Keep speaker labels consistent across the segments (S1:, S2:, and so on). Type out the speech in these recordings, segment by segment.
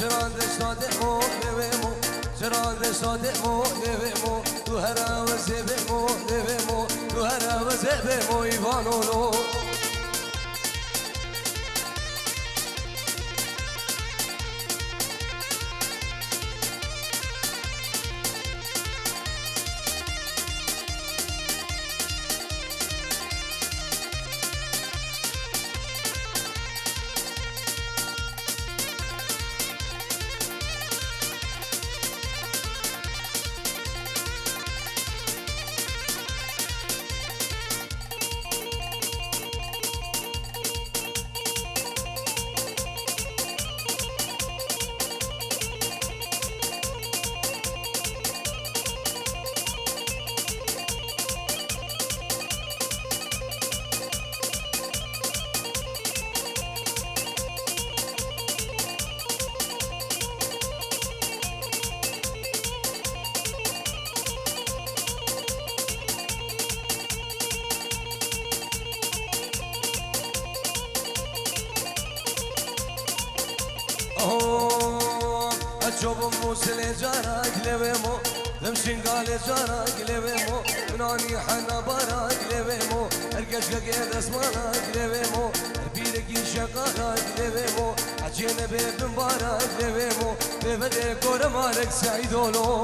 S1: شراد شادمو نویمو شراد شادمو نویمو تو هر وزبمو نویمو تو هر وزبمو ایوانونو جوب موسل جارك لبيمو تمشي قال جارك لبيمو مناني حنا براك لبيمو ارقش قيد اسمارك لبيمو بيرك شقارك لبيمو عجينا بيب مبارك لبيمو ببدي كور مالك سعيدولو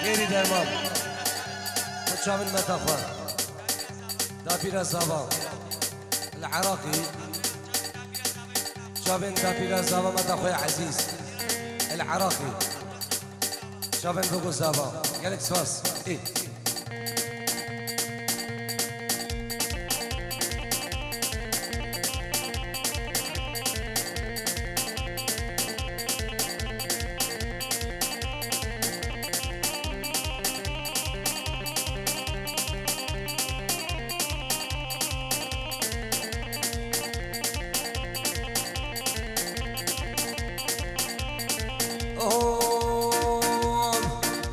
S1: غيري درمان شامل متافر دابيرا زابا العراقي شابن دابيرا زابا متافر عزيز العراقي شابن بوغو زابا قالك سواس ايه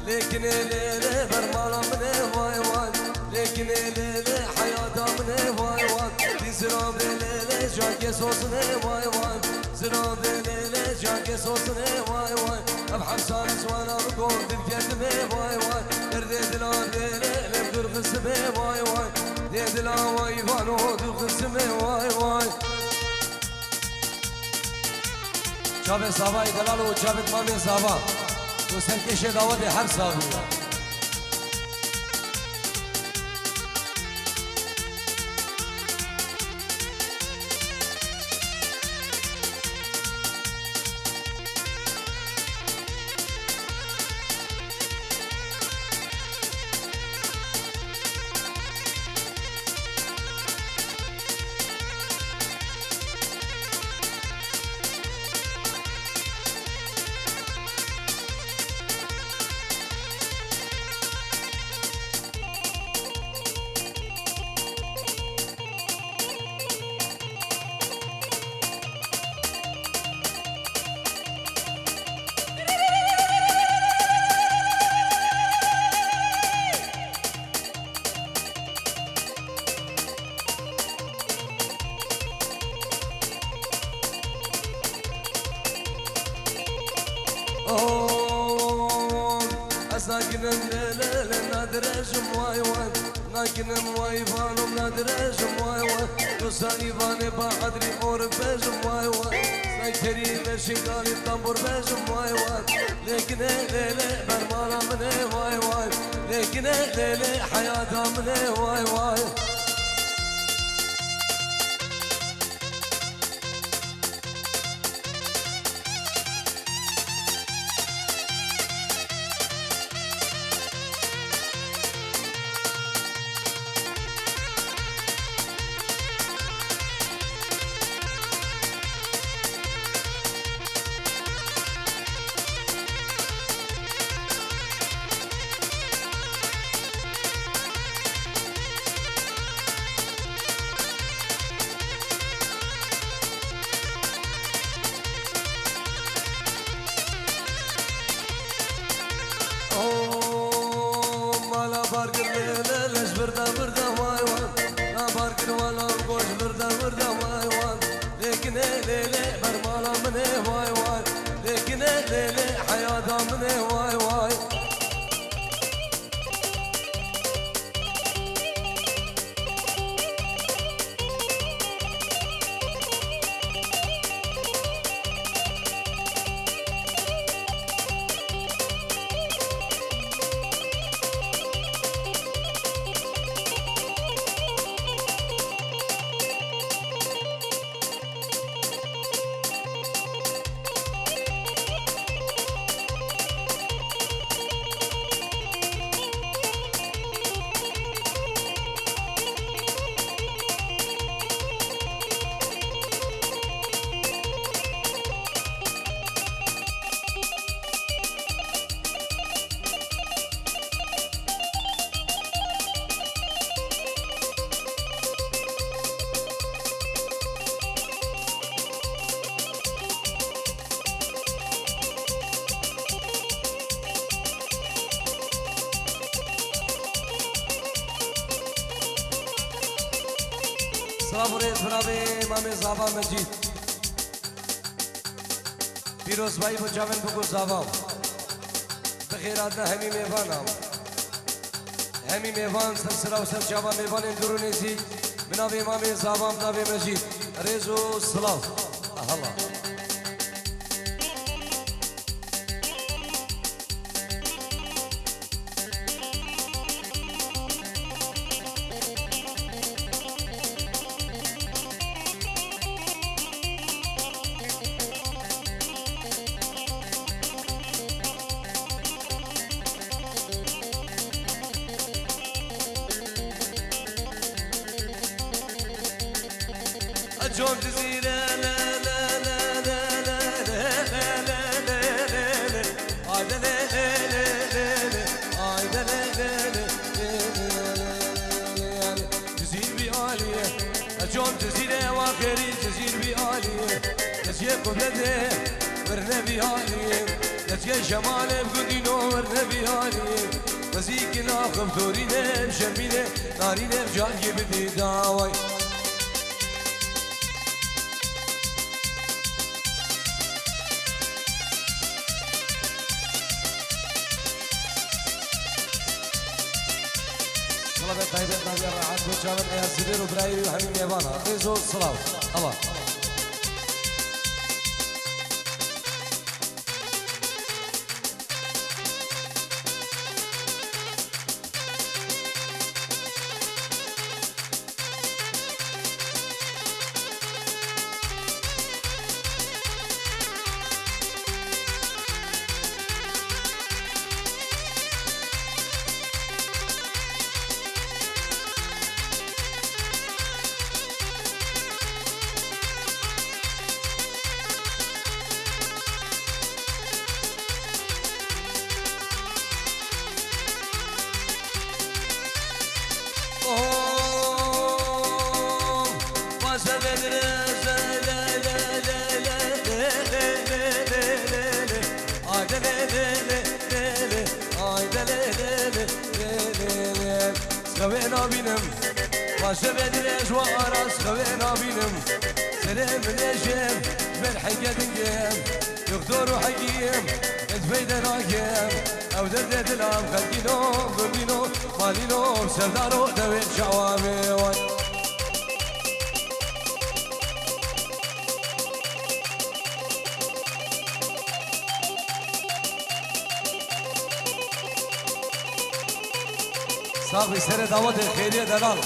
S1: لكن ليلة برمالا من واي واي لكن ليلة حياة من واي واي في زراب ليلة جاكي صوصني واي واي زراب ليلة جاكي صوصني واي واي أبحر سالس وانا بقول بالكتمي واي واي ارديد لا ليلة لبدر خسمي واي واي ديد لا واي فانو در خسمي واي واي جاب صابا دلالو جاب مامي صابا تو سرکش داوود هر صابو ساكن الليل نادرج مواي واي لكن مواي فانو نادرج مواي واي تساني فاني بقدري مور بيج مواي واي ساكري مرشقالي الطنبور بيج مواي واي لكن الليل برمالا من واي واي لكن الليل حياتها من واي واي برده وای وای نبار کن والا گوش برده وای وای لیکن لیلی برمالا منه وای وای لیکن لیلی حیاتا منه وای وای سلام ریز برای امام زاوا مجید پیروز بایی با جوان بگو زاوا بخیرات نه همی میوانم همی میوان سلسله و سرچاوا میوان اندرونیزی بناو امام زاوا بناو مجید ریز و سلام الله جون جزيرة لا لا لا لا لا لا لا لا لا عايدة لا لا لا لا عايدة لا لا لا جزير بعالية جون جزيرة واخري جزير بعالية جزيرة قبلة ورنا بعالية جزيرة شمال بقدينو ورنا بعالية وزيك لا خبطورينا بشرمينا نارينا بجاكي بدي داوي طلبة طيبة نادي الرعاد بوجابن يا زبير وبرايري وحميم يابانا ريزو الصلاة الله خوينا بينم واشبد الاجواء راس خوينا بينم سلام النجم من حقا تنجم دكتور حكيم تفيد راكم او درد الام خلقينو قلبينو مالينو سردارو دوين شعوامي صاحبي سر دعوت خیریه دلال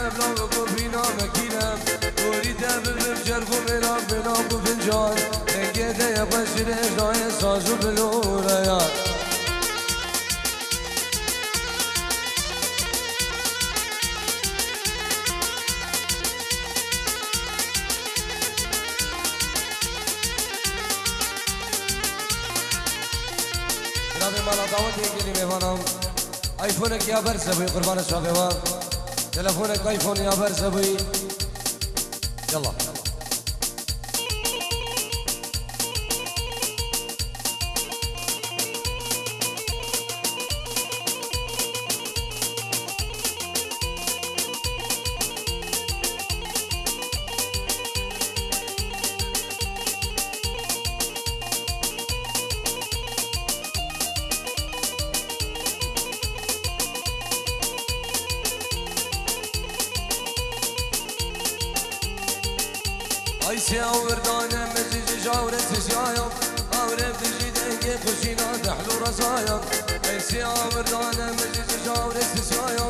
S1: بلا بكوفينا مكينة وريدة بالبجر وملا بلا بفنجان لقيت يا بشر إجراء ساز وبلوريا جناب مالا دعوت يجيني مهمانم آيفونك يا برسبي قربان الشافيوان تلفونك آيفون يا برسبي يلا ايسي اوردانه مزيج جاورة سيايا اورب تجي دنگي خوشينا دحلو رزايا ايسي اوردانه مزيج جاورة سيايا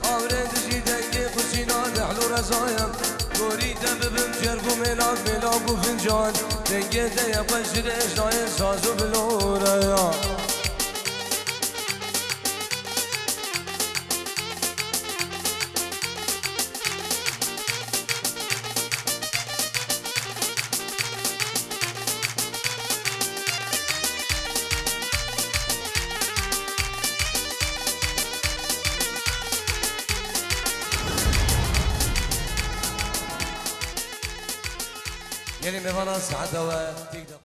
S1: اورب تجي دنگي خوشينا دحلو رزايا گوري دببم جربو ملاك ملاك وفنجان دنگي ديا بشر اجراء سازو بلوريا يلي مهمانا سعادة و